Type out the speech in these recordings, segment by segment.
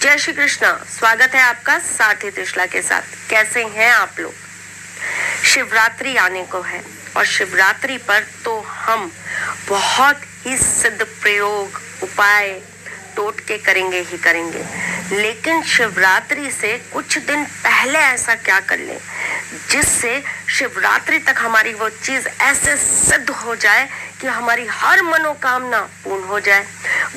जय श्री कृष्णा। स्वागत है आपका साथी त्रिशला के साथ। कैसे हैं आप लोग? शिवरात्रि आने को है और शिवरात्रि पर तो हम बहुत ही सिद्ध प्रयोग उपाय टोटके करेंगे ही करेंगे, लेकिन शिवरात्रि से कुछ दिन पहले ऐसा क्या कर लें जिससे शिवरात्रि तक हमारी वो चीज ऐसे सिद्ध हो जाए कि हमारी हर मनोकामना पूर्ण हो जाए।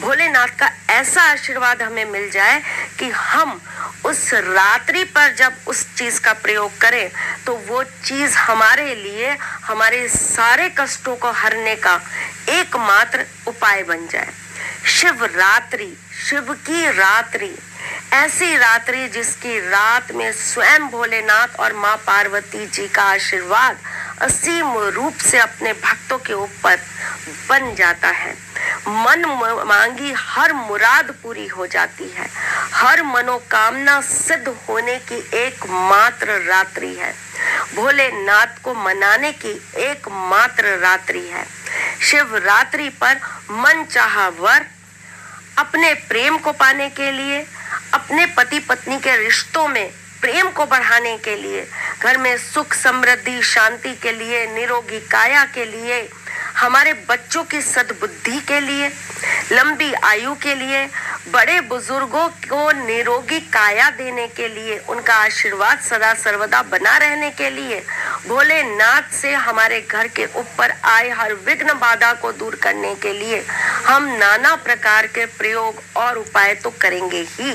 भोलेनाथ का ऐसा आशीर्वाद हमें मिल जाए कि हम उस रात्रि पर जब उस चीज का प्रयोग करें तो वो चीज हमारे लिए हमारे सारे कष्टों को हरने का एकमात्र उपाय बन जाए। शिवरात्रि, शिव की रात्रि, ऐसी रात्रि जिसकी रात में स्वयं भोलेनाथ और माँ पार्वती जी का आशीर्वाद असीम रूप से अपने भक्तों के ऊपर बन जाता है। मन मांगी हर मुराद पूरी हो जाती है। हर मनोकामना सिद्ध होने की एकमात्र रात्रि है। भोलेनाथ को मनाने की एकमात्र रात्रि है। शिवरात्रि पर मन चाहा वर, अपने प्रेम को पाने के लिए, अपने पति पत्नी के रिश्तों में प्रेम को बढ़ाने के लिए, घर में सुख समृद्धि शांति के लिए, निरोगी काया के लिए, हमारे बच्चों की सद्बुद्धि के लिए, लंबी आयु के लिए, बड़े बुजुर्गों को निरोगी काया देने के लिए, उनका आशीर्वाद सदा सर्वदा बना रहने के लिए, भोलेनाथ से हमारे घर के ऊपर आए हर विघ्न बाधा को दूर करने के लिए हम नाना प्रकार के प्रयोग और उपाय तो करेंगे ही,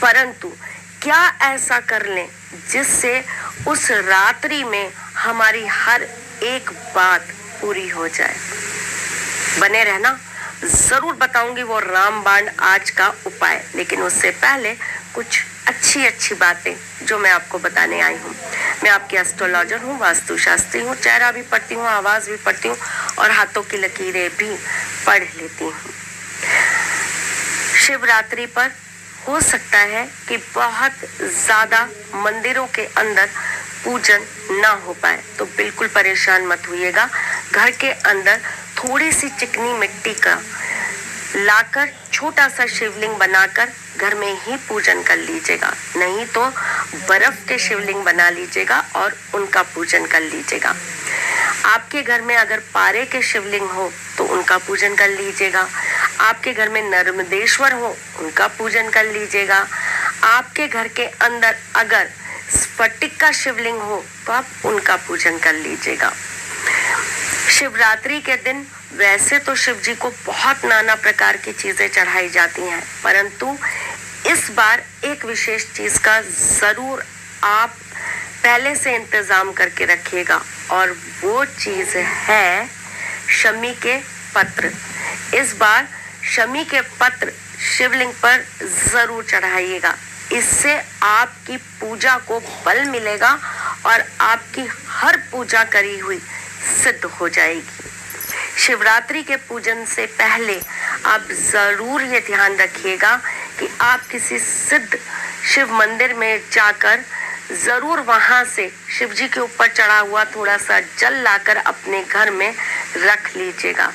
परंतु क्या ऐसा कर लें जिससे उस रात्रि में हमारी हर एक बात पूरी हो जाए। बने रहना, जरूर बताऊंगी वो रामबाण आज का उपाय, लेकिन उससे पहले कुछ अच्छी बातें जो मैं आपको बताने आई हूँ। मैं आपकी एस्ट्रोलॉजर हूँ, वास्तुशास्त्री हूँ, चेहरा भी पढ़ती हूँ, आवाज भी पढ़ती हूँ और हाथों की लकीरें भी पढ़ लेती हूँ। शिवरात्रि पर हो सकता है कि बहुत ज्यादा मंदिरों के अंदर पूजन ना हो पाए, तो बिल्कुल परेशान मत होइएगा। घर के अंदर थोड़ी सी चिकनी मिट्टी का लाकर छोटा सा शिवलिंग बनाकर घर में ही पूजन कर लीजिएगा, नहीं तो बर्फ के शिवलिंग बना लीजिएगा और उनका पूजन कर लीजिएगा। आपके घर में अगर पारे के शिवलिंग हो तो उनका पूजन कर लीजिएगा। आपके घर में नर्मदेश्वर हो उनका पूजन कर लीजिएगा। आपके घर के अंदर अगर स्फटिक का शिवलिंग हो तो आप उनका पूजन कर लीजिएगा। शिवरात्रि के दिन वैसे तो शिव जी को बहुत नाना प्रकार की चीजें चढ़ाई जाती हैं, परंतु इस बार एक विशेष चीज का जरूर आप पहले से इंतजाम करके रखिएगा और वो चीज है शमी के पत्र। इस बार शमी के पत्र शिवलिंग पर जरूर चढ़ाइएगा। इससे आपकी पूजा को बल मिलेगा और आपकी हर पूजा करी हुई सिद्ध हो जाएगी। शिवरात्रि के पूजन से पहले आप जरूर ये ध्यान रखिएगा कि आप किसी सिद्ध शिव मंदिर में जाकर जरूर वहां से शिव जी के ऊपर चढ़ा हुआ थोड़ा सा जल लाकर अपने घर में रख लीजिएगा।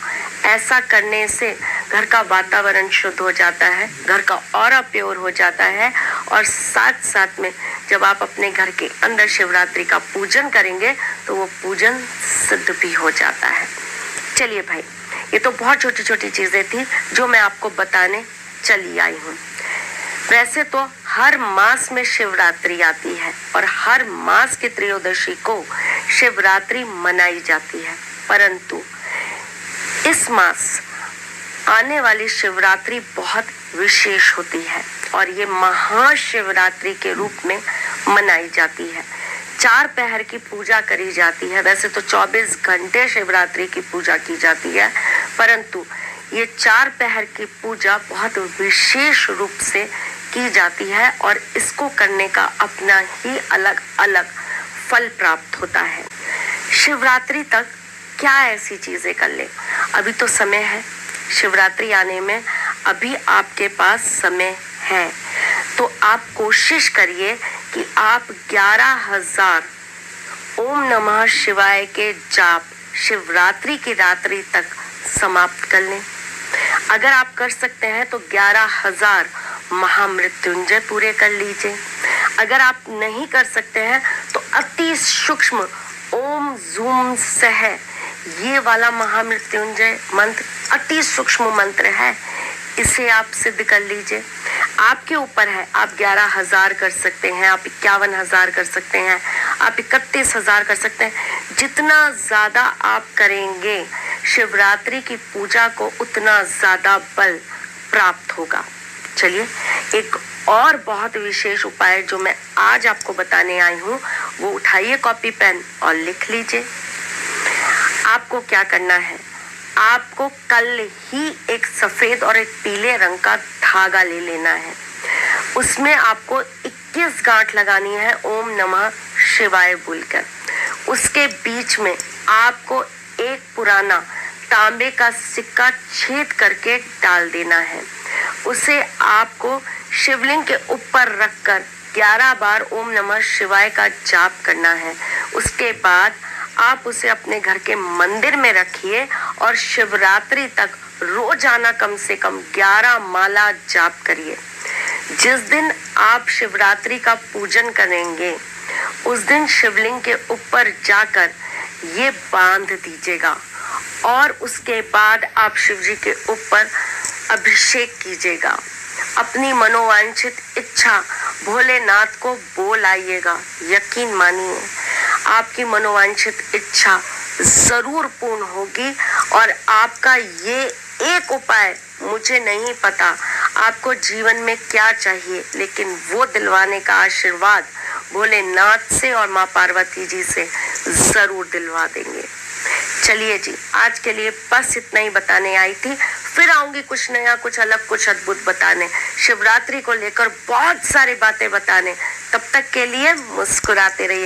ऐसा करने से घर का वातावरण शुद्ध हो जाता है, घर का ऑरा प्योर हो जाता है और साथ साथ में जब आप अपने घर के अंदर शिवरात्रि का पूजन करेंगे तो वो पूजन सिद्ध भी हो जाता है। चलिए भाई, ये तो बहुत छोटी छोटी चीजें थी जो मैं आपको बताने चली आई हूँ। वैसे तो हर मास में शिवरात्रि आती है और हर मास की त्रयोदशी को शिवरात्रि मनाई जाती है, परंतु इस मास आने वाली शिवरात्रि बहुत विशेष होती है और ये महाशिवरात्रि के रूप में मनाई जाती है। 4 पहर की पूजा करी जाती है। वैसे तो 24 घंटे शिवरात्रि की पूजा की जाती है, परंतु ये 4 पहर की पूजा बहुत विशेष रूप से की जाती है और इसको करने का अपना ही अलग अलग फल प्राप्त होता है। शिवरात्रि तक क्या ऐसी चीजें कर ले? अभी तो समय है, शिवरात्रि आने में अभी आपके पास समय है, तो आप कोशिश करिए कि आप 11,000 ओम नमः शिवाय के जाप शिवरात्रि की रात्रि तक समाप्त कर लें। अगर आप कर सकते हैं तो 11,000 महामृत्युंजय पूरे कर लीजिए। अगर आप नहीं कर सकते हैं तो अति सूक्ष्म ओम जूम सह, ये वाला महामृत्युंजय मंत्र अति सूक्ष्म मंत्र है, इसे आप सिद्ध कर लीजिए। आपके ऊपर है, आप 11,000 कर सकते हैं, आप 51,000 कर सकते हैं, आप 31,000 कर सकते हैं। जितना ज्यादा आप करेंगे शिवरात्रि की पूजा को, उतना ज्यादा बल प्राप्त होगा। चलिए, एक और बहुत विशेष उपाय जो मैं आज आपको बताने आई हूँ, वो उठाइए कॉपी पेन और लिख लीजिए। आपको क्या करना है, आपको कल ही एक सफेद और एक पीले रंग का धागा ले लेना है। उसमें आपको 21 गांठ लगानी है ओम नमः शिवाय बोलकर। उसके बीच में आपको एक पुराना तांबे का सिक्का छेद करके डाल देना है। उसे आपको शिवलिंग के ऊपर रखकर 11 बार ओम नमः शिवाय का जाप करना है। उसके बाद आप उसे अपने घर के मंदिर में रखिए और शिवरात्रि तक रोजाना कम से कम 11 माला जाप करिए। जिस दिन आप शिवरात्रि का पूजन करेंगे, उस दिन शिवलिंग के ऊपर जाकर ये बांध दीजिएगा और उसके बाद आप शिव जी के ऊपर अभिषेक कीजिएगा। अपनी मनोवांछित इच्छा भोलेनाथ को बोल आइएगा। यकीन मानिए, आपकी मनोवांछित इच्छा जरूर पूर्ण होगी। और आपका ये एक उपाय, मुझे नहीं पता आपको जीवन में क्या चाहिए, लेकिन वो दिलवाने का आशीर्वाद भोलेनाथ से और माँ पार्वती जी से जरूर दिलवा देंगे। चलिए जी, आज के लिए बस इतना ही बताने आई थी। फिर आऊंगी कुछ नया, कुछ अलग, कुछ अद्भुत बताने, शिवरात्रि को लेकर बहुत सारी बातें बताने। तब तक के लिए मुस्कुराते रहिए।